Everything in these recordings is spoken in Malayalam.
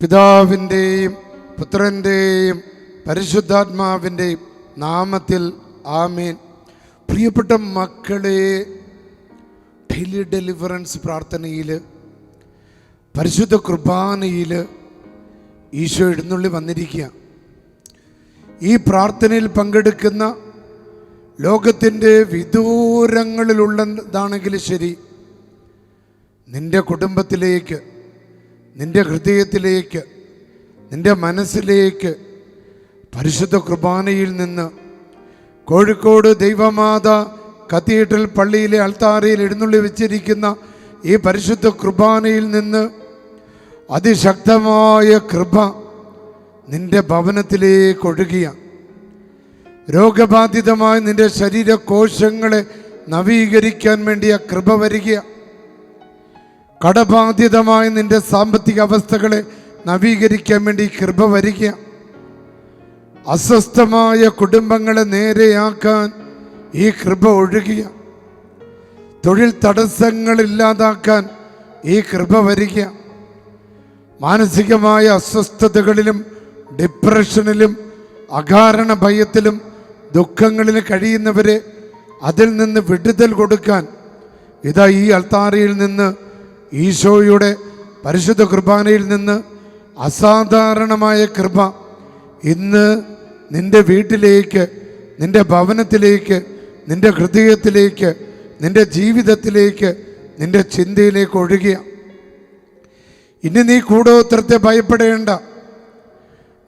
പിതാവിൻ്റെയും പുത്രൻ്റെയും പരിശുദ്ധാത്മാവിൻ്റെയും നാമത്തിൽ ആമേൻ. പ്രിയപ്പെട്ട മക്കളെ, ഡെയിലി ഡെലിവറൻസ് പ്രാർത്ഥനയിൽ, പരിശുദ്ധ കുർബാനയിൽ ഈശോ എഴുന്നള്ളി വന്നിരിക്കുക. ഈ പ്രാർത്ഥനയിൽ പങ്കെടുക്കുന്ന ലോകത്തിൻ്റെ വിദൂരങ്ങളിലുള്ളതാണെങ്കിലും ശരി, നിൻ്റെ കുടുംബത്തിലേക്ക്, നിൻ്റെ ഹൃദയത്തിലേക്ക്, നിൻ്റെ മനസ്സിലേക്ക് പരിശുദ്ധ കുർബാനയിൽ നിന്ന് കോഴിക്കോട് ദൈവമാത കത്തീഡ്രൽ പള്ളിയിലെ അൾത്താരയിൽ എഴുന്നള്ളി വെച്ചിരിക്കുന്ന ഈ പരിശുദ്ധ കുർബാനയിൽ നിന്ന് അതിശക്തമായ കൃപ നിൻ്റെ ഭവനത്തിലേക്ക് ഒഴുകിയ, രോഗബാധിതമായ നിൻ്റെ ശരീരകോശങ്ങളെ നവീകരിക്കാൻ വേണ്ടിയ കൃപ വരിക, കടബാധിതമായ നിൻ്റെ സാമ്പത്തിക അവസ്ഥകളെ നവീകരിക്കാൻ വേണ്ടി കൃപ വരിക, അസ്വസ്ഥമായ കുടുംബങ്ങളെ നേരെയാക്കാൻ ഈ കൃപ ഒഴുകിയ, തൊഴിൽ തടസ്സങ്ങളില്ലാതാക്കാൻ ഈ കൃപ വരിക, മാനസികമായ അസ്വസ്ഥതകളിലും ഡിപ്രഷനിലും അകാരണ ഭയത്തിലും ദുഃഖങ്ങളിലും കഴിയുന്നവരെ അതിൽ നിന്ന് വിടുതൽ കൊടുക്കാൻ ഇതാ ഈ അൾത്താരയിൽ നിന്ന്, ഈശോയുടെ പരിശുദ്ധ കുർബാനയിൽ നിന്ന് അസാധാരണമായ കൃപ ഇന്ന് നിൻ്റെ വീട്ടിലേക്ക്, നിൻ്റെ ഭവനത്തിലേക്ക്, നിൻ്റെ ഹൃദയത്തിലേക്ക്, നിൻ്റെ ജീവിതത്തിലേക്ക്, നിൻ്റെ ചിന്തയിലേക്ക് ഒഴുകിയ. ഇനി നീ കൂടോത്രത്തെ ഭയപ്പെടേണ്ട.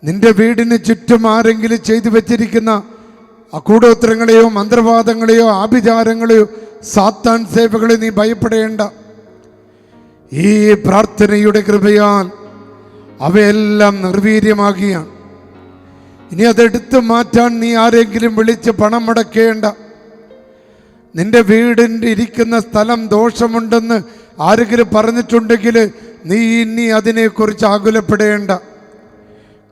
നിൻ്റെ വീടിന് ചുറ്റും ആരെങ്കിലും ചെയ്തു വച്ചിരിക്കുന്ന കൂടോത്രങ്ങളെയോ മന്ത്രവാദങ്ങളെയോ ആഭിചാരങ്ങളെയോ സാത്താൻ സേവകളെയോ നീ ഭയപ്പെടേണ്ട. ഈ പ്രാർത്ഥനയുടെ കൃപയാൽ അവയെല്ലാം നിർവീര്യമാകിയാണ്. ഇനി അതെടുത്ത് മാറ്റാൻ നീ ആരെങ്കിലും വിളിച്ച് പണം മുടക്കേണ്ട. നിന്റെ വീടിൻ്റെ ഇരിക്കുന്ന സ്ഥലം ദോഷമുണ്ടെന്ന് ആരെങ്കിലും പറഞ്ഞിട്ടുണ്ടെങ്കിൽ നീ ഇനി അതിനെക്കുറിച്ച് ആകുലപ്പെടേണ്ട.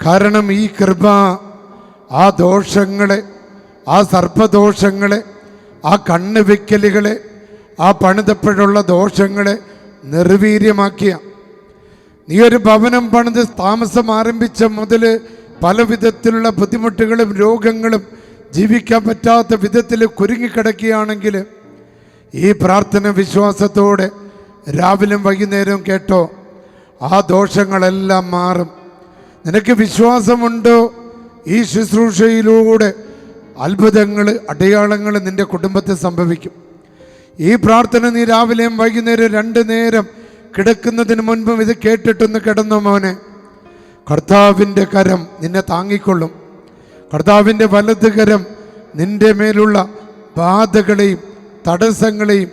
കാരണം ഈ കൃപ ആ ദോഷങ്ങളെ, ആ സർപ്പദോഷങ്ങളെ, ആ കണ്ണ് വെക്കലുകളെ, ആ പണിതപ്പോഴുള്ള ദോഷങ്ങളെ നിർവീര്യമാക്കിയ. നീ ഒരു ഭവനം പണിത് താമസം ആരംഭിച്ച മുതൽ പല വിധത്തിലുള്ള ബുദ്ധിമുട്ടുകളും രോഗങ്ങളും ജീവിക്കാൻ പറ്റാത്ത വിധത്തിൽ കുരുങ്ങിക്കിടക്കുകയാണെങ്കിൽ ഈ പ്രാർത്ഥന വിശ്വാസത്തോടെ രാവിലും വൈകുന്നേരവും കേട്ടോ, ആ ദോഷങ്ങളെല്ലാം മാറും. നിനക്ക് വിശ്വാസമുണ്ടോ? ഈ ശുശ്രൂഷയിലൂടെ അത്ഭുതങ്ങൾ, അടയാളങ്ങൾ നിൻ്റെ കുടുംബത്തിൽ സംഭവിക്കും. ഈ പ്രാർത്ഥന നീ രാവിലെയും വൈകുന്നേരം 2 നേരം കിടക്കുന്നതിന് മുൻപും ഇത് കേട്ടിട്ടൊന്ന് കിടന്നോ മോനെ. കർത്താവിൻ്റെ കരം നിന്നെ താങ്ങിക്കൊള്ളും. കർത്താവിൻ്റെ വലത് കരം നിൻ്റെ മേലുള്ള ബാധകളെയും തടസ്സങ്ങളെയും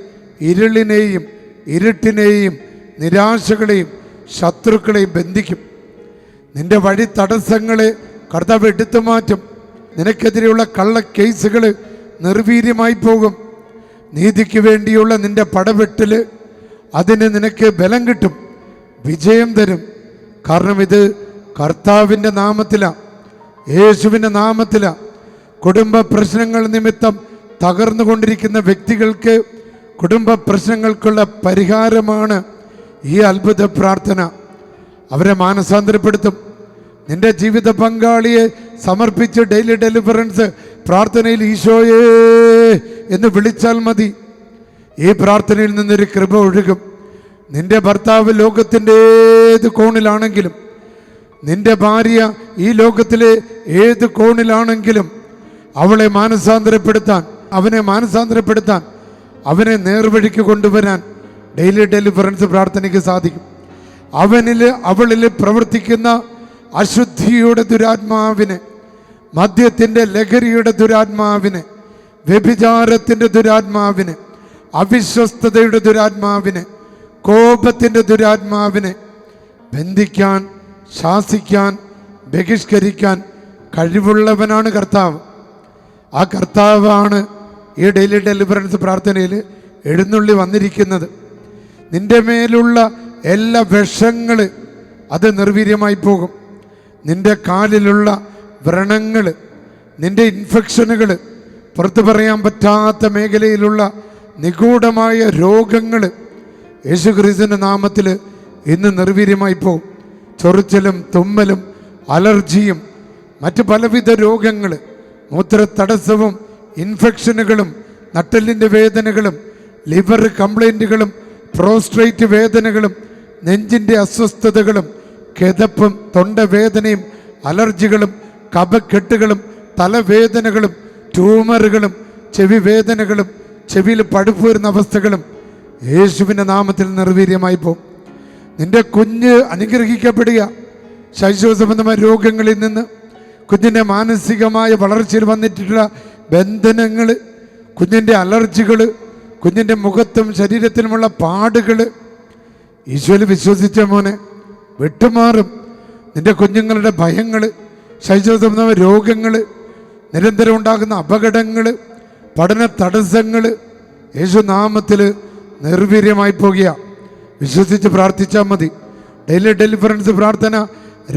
ഇരുളിനെയും ഇരുട്ടിനെയും നിരാശകളെയും ശത്രുക്കളെയും ബന്ധിക്കും. നിൻ്റെ വഴി തടസ്സങ്ങളെ കർത്താവ് എടുത്തു മാറ്റും. നിനക്കെതിരെയുള്ള കള്ള കേസുകൾ നിർവീര്യമായി പോകും. നീതിക്ക് വേണ്ടിയുള്ള നിൻ്റെ പടവെട്ടിൽ അതിന് നിനക്ക് ബലം കിട്ടും, വിജയം തരും. കാരണം ഇത് കർത്താവിൻ്റെ നാമത്തിലാണ്, യേശുവിൻ്റെ നാമത്തിലാണ്. കുടുംബ പ്രശ്നങ്ങൾ നിമിത്തം തകർന്നുകൊണ്ടിരിക്കുന്ന വ്യക്തികൾക്ക് കുടുംബ പ്രശ്നങ്ങൾക്കുള്ള പരിഹാരമാണ് ഈ അത്ഭുത പ്രാർത്ഥന. അവരെ മാനസാന്തരപ്പെടുത്തും. നിന്റെ ജീവിത പങ്കാളിയെ സമർപ്പിച്ച് ഡെയിലി ഡെലിവറൻസ് പ്രാർത്ഥനയിൽ ഈശോയേ എന്ന് വിളിച്ചാൽ മതി. ഈ പ്രാർത്ഥനയിൽ നിന്നൊരു കൃപ ഒഴുകും. നിന്റെ ഭർത്താവ് ലോകത്തിൻ്റെ ഏത് കോണിലാണെങ്കിലും, നിന്റെ ഭാര്യ ഈ ലോകത്തിലെ ഏത് കോണിലാണെങ്കിലും അവളെ മാനസാന്തരപ്പെടുത്താൻ, അവനെ മാനസാന്തരപ്പെടുത്താൻ, അവനെ നേർവഴിക്ക് കൊണ്ടുവരാൻ ഡെയിലി ഡെലിവറൻസ് പ്രാർത്ഥനയ്ക്ക് സാധിക്കും. അവളിൽ പ്രവർത്തിക്കുന്ന അശുദ്ധിയുടെ ദുരാത്മാവിനെ, മദ്യത്തിൻ്റെ ലഹരിയുടെ ദുരാത്മാവിനെ, വ്യഭിചാരത്തിൻ്റെ ദുരാത്മാവിനെ, അവിശ്വസ്തതയുടെ ദുരാത്മാവിനെ, കോപത്തിൻ്റെ ദുരാത്മാവിനെ ബന്ധിക്കാൻ, ശാസിക്കാൻ, ബഹിഷ്കരിക്കാൻ കഴിവുള്ളവനാണ് കർത്താവ്. ആ കർത്താവാണ് ഈ ഡെയിലി ഡെലിവറൻസ് പ്രാർത്ഥനയിൽ എഴുന്നള്ളി വന്നിരിക്കുന്നത്. നിൻ്റെ മേലുള്ള എല്ലാ വിഷങ്ങൾ അത് നിർവീര്യമായി പോകും. നിൻ്റെ കാലിലുള്ള വ്രണങ്ങൾ, നിൻ്റെ ഇൻഫെക്ഷനുകൾ, പുറത്തു പറയാൻ പറ്റാത്ത മേഖലയിലുള്ള നിഗൂഢമായ രോഗങ്ങൾ യേശുക്രിസ്തുവിൻ്റെ നാമത്തിൽ ഇന്ന് നിർവീര്യമായി പോകും. ചൊറിച്ചിലും തുമ്മലും അലർജിയും മറ്റ് പലവിധ രോഗങ്ങൾ, മൂത്രത്തടസ്സവും ഇൻഫെക്ഷനുകളും നട്ടെല്ലിൻ്റെ വേദനകളും ലിവർ കംപ്ലൈൻറ്റുകളും പ്രോസ്ട്രേറ്റ് വേദനകളും നെഞ്ചിൻ്റെ അസ്വസ്ഥതകളും കിതപ്പും തൊണ്ടവേദനയും അലർജികളും കഫക്കെട്ടുകളും തലവേദനകളും ട്യൂമറുകളും ചെവി വേദനകളും ചെവിയിൽ പഴുപ്പ് വരുന്ന അവസ്ഥകളും യേശുവിൻ്റെ നാമത്തിൽ നിർവീര്യമായി പോകും. നിന്റെ കുഞ്ഞ് അനുഗ്രഹിക്കപ്പെടുക. ശൈശവ സംബന്ധമായ രോഗങ്ങളിൽ നിന്ന്, കുഞ്ഞിൻ്റെ മാനസികമായ വളർച്ചയിൽ വന്നിട്ടുള്ള ബന്ധനങ്ങൾ, കുഞ്ഞിൻ്റെ അലർജികൾ, കുഞ്ഞിൻ്റെ മുഖത്തും ശരീരത്തിലുമുള്ള പാടുകൾ ഈശോയിൽ വിശ്വസിച്ച മോനെ വിട്ടുമാറും. നിന്റെ കുഞ്ഞുങ്ങളുടെ ഭയങ്ങൾ, ശൈശവ സംബന്ധമായ രോഗങ്ങൾ, നിരന്തരം ഉണ്ടാകുന്ന അപകടങ്ങൾ, പഠന തടസ്സങ്ങൾ യേശു നാമത്തിൽ നിർവീര്യമായി പോകുക. വിശ്വസിച്ച് പ്രാർത്ഥിച്ചാൽ മതി. ഡെയിലി ഡെലിവറൻസ് പ്രാർത്ഥന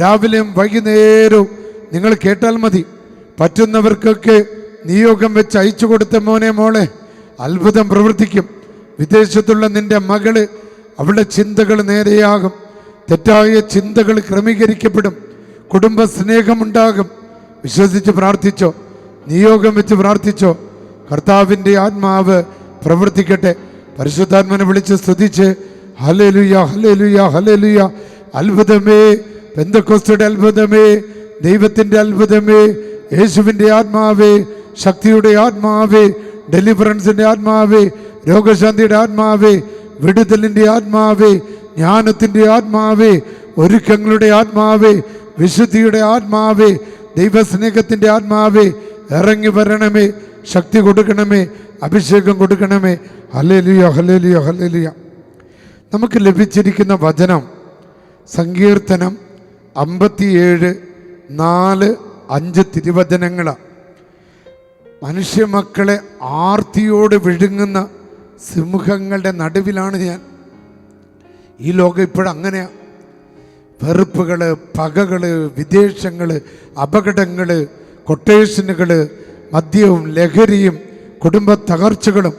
രാവിലെയും വൈകുന്നേരവും നിങ്ങൾ കേട്ടാൽ മതി. പറ്റുന്നവർക്കൊക്കെ നിയോഗം വെച്ച് അയച്ചു കൊടുത്ത മോനെ മോളെ അത്ഭുതം പ്രവർത്തിക്കും. വിദേശത്തുള്ള നിന്റെ മകള്, അവളുടെ ചിന്തകൾ നേരെയാകും. തെറ്റായ ചിന്തകൾ ക്രമീകരിക്കപ്പെടും. കുടുംബ സ്നേഹമുണ്ടാകും. വിശ്വസിച്ച് പ്രാർത്ഥിച്ചോ, നിയോഗം വെച്ച് പ്രാർത്ഥിച്ചോ. കർത്താവിൻ്റെ ആത്മാവ് പ്രവർത്തിക്കട്ടെ. പരിശുദ്ധാത്മനെ വിളിച്ച് സ്തുതിച്ച് ഹല്ലേലൂയ ഹല്ലേലൂയ ഹല്ലേലൂയ. അത്ഭുതമേ, പെന്തക്കോസ്തയുടെ അത്ഭുതമേ, ദൈവത്തിൻ്റെ അത്ഭുതമേ, യേശുവിൻ്റെ ആത്മാവേ, ശക്തിയുടെ ആത്മാവേ, ഡെലിവറൻസിൻ്റെ ആത്മാവേ, രോഗശാന്തിയുടെ ആത്മാവേ, വിടുതലിൻ്റെ ആത്മാവേ, ജ്ഞാനത്തിൻ്റെ ആത്മാവേ, ഒരുക്കങ്ങളുടെ ആത്മാവേ, വിശുദ്ധിയുടെ ആത്മാവേ, ദൈവസ്നേഹത്തിൻ്റെ ആത്മാവേ, ഇറങ്ങി വരണമേ, ശക്തി കൊടുക്കണമേ, അഭിഷേകം കൊടുക്കണമേ. Hallelujah hallelujah hallelujah. നമുക്ക് ലഭിച്ചിരിക്കുന്ന വചനം സങ്കീർത്തനം 57:4-5 തിരുവചനങ്ങളാണ്. മനുഷ്യമക്കളെ ആർത്തിയോട് വിഴുങ്ങുന്ന സിംഹങ്ങളുടെ നടുവിലാണ് ഞാൻ. ഈ ലോകം ഇപ്പോഴങ്ങനെയാണ്. വെറുപ്പുകൾ, പകകൾ, വിദ്വേഷങ്ങൾ, അപകടങ്ങൾ, കൊട്ടേഷനുകൾ, മദ്യവും ലഹരിയും കുടുംബ തകർച്ചകളും,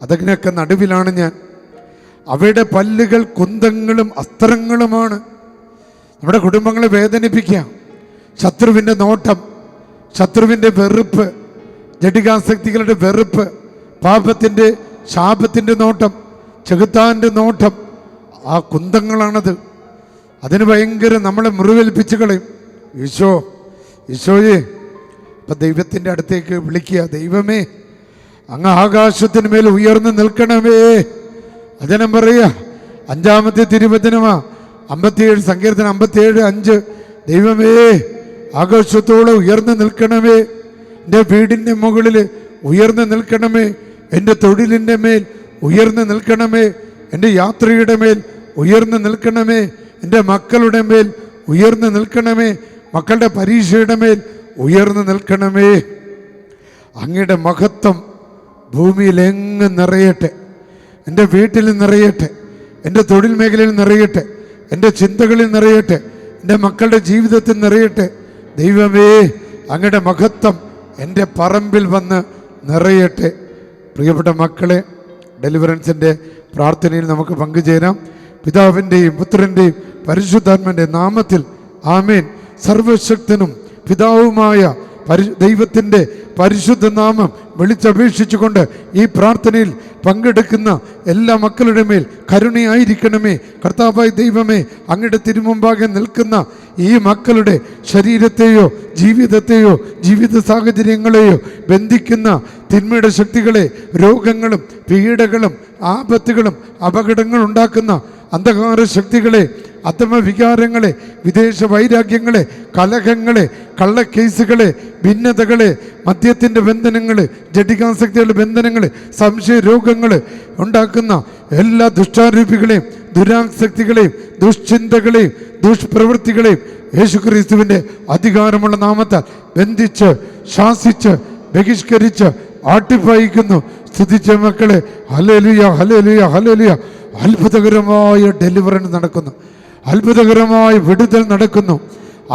അതിനൊക്കെ നടുവിലാണ് ഞാൻ. അവയുടെ പല്ലുകൾ കുന്തങ്ങളും അസ്ത്രങ്ങളുമാണ്. നമ്മുടെ കുടുംബങ്ങളെ വേദനിപ്പിക്കുക. ശത്രുവിൻ്റെ നോട്ടം, ശത്രുവിൻ്റെ വെറുപ്പ്, ജഡികാസക്തികളുടെ വെറുപ്പ്, പാപത്തിൻ്റെ ശാപത്തിൻ്റെ നോട്ടം, ചെകുത്താൻ്റെ നോട്ടം, ആ കുന്തങ്ങളാണത്. അതിന് ഭയങ്കര നമ്മളെ മുറിവേൽപ്പിച്ച് കളയും. ഈശോയെ ഇപ്പം ദൈവത്തിൻ്റെ അടുത്തേക്ക് വിളിക്കുക. ദൈവമേ, അങ്ങ് ആകാശത്തിന് മേൽ ഉയർന്നു നിൽക്കണമേ. വചനം പറയുക, 5-ാമത്തെ തിരുവചനമാ 57 സങ്കീർത്തനം 57:5. ദൈവമേ, ആകാശത്തോളം ഉയർന്നു നിൽക്കണമേ, എൻ്റെ വീടിൻ്റെ മുകളിൽ ഉയർന്നു നിൽക്കണമേ, എൻ്റെ തൊഴിലിൻ്റെ മേൽ ഉയർന്നു നിൽക്കണമേ, എൻ്റെ യാത്രയുടെ മേൽ ഉയർന്നു നിൽക്കണമേ, എൻ്റെ മക്കളുടെ മേൽ ഉയർന്നു നിൽക്കണമേ, മക്കളുടെ പരീക്ഷയുടെ മേൽ ഉയർന്നു നിൽക്കണമേ. അങ്ങയുടെ മഹത്വം ഭൂമിയിലെങ്ങ് നിറയട്ടെ, എൻ്റെ വീട്ടിൽ നിറയട്ടെ, എൻ്റെ തൊഴിൽ മേഖലയിൽ നിറയട്ടെ, എൻ്റെ ചിന്തകളിൽ നിറയട്ടെ, എൻ്റെ മക്കളുടെ ജീവിതത്തിൽ നിറയട്ടെ. ദൈവമേ, അങ്ങയുടെ മഹത്വം എൻ്റെ പറമ്പിൽ വന്ന് നിറയട്ടെ. പ്രിയപ്പെട്ട മക്കളെ, ഡെലിവറൻസിൻ്റെ പ്രാർത്ഥനയിൽ നമുക്ക് പങ്കുചേരാം. പിതാവിൻ്റെയും പുത്രൻ്റെയും പരിശുദ്ധാത്മൻ്റെ നാമത്തിൽ ആമേൻ. സർവശക്തനും പിതാവുമായ ദൈവത്തിൻ്റെ പരിശുദ്ധ നാമം വിളിച്ചപേക്ഷിച്ചുകൊണ്ട് ഈ പ്രാർത്ഥനയിൽ പങ്കെടുക്കുന്ന എല്ലാ മക്കളുടെ മേൽ കരുണയായിരിക്കണമേ. കർത്താവായ ദൈവമേ, അങ്ങയുടെ തിരുമുമ്പാകെ നിൽക്കുന്ന ഈ മക്കളുടെ ശരീരത്തെയോ ജീവിതത്തെയോ ജീവിത സാഹചര്യങ്ങളെയോ ബന്ധിക്കുന്ന തിന്മയുടെ ശക്തികളെ, രോഗങ്ങളും പീഡകളും ആപത്തുകളും അപകടങ്ങൾ ഉണ്ടാക്കുന്ന അന്ധകാര ശക്തികളെ, അധമവികാരങ്ങളെ, വിദേശ വൈരാഗ്യങ്ങളെ, കലഹങ്ങളെ, കള്ളക്കേസുകളെ, ഭിന്നതകളെ, മദ്യത്തിൻ്റെ ബന്ധനങ്ങൾ, ജഡികാസക്തികളുടെ ബന്ധനങ്ങൾ, സംശയ രോഗങ്ങൾ ഉണ്ടാക്കുന്ന എല്ലാ ദുഷ്ടാരൂപികളെയും ദുരാസക്തികളെയും ദുഷ്ചിന്തകളെയും ദുഷ്പ്രവൃത്തികളെയും യേശുക്രിസ്തുവിൻ്റെ അധികാരമുള്ള നാമത്താൽ ബന്ധിച്ച് ശാസിച്ച് ബഹിഷ്കരിച്ച് ആട്ടിപ്പായിക്കുന്നു. സ്തുതിച്ച മക്കളെ, ഹല്ലേലൂയ ഹല്ലേലൂയ ഹല്ലേലൂയ. അത്ഭുതകരമായ ഡെലിവറൻസ് നടക്കുന്നു, അത്ഭുതകരമായ വിടുതൽ നടക്കുന്നു,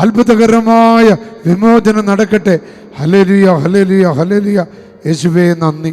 അത്ഭുതകരമായ വിമോചനം നടക്കട്ടെ. Hallelujah hallelujah hallelujah. യേശുവേ നന്ദി.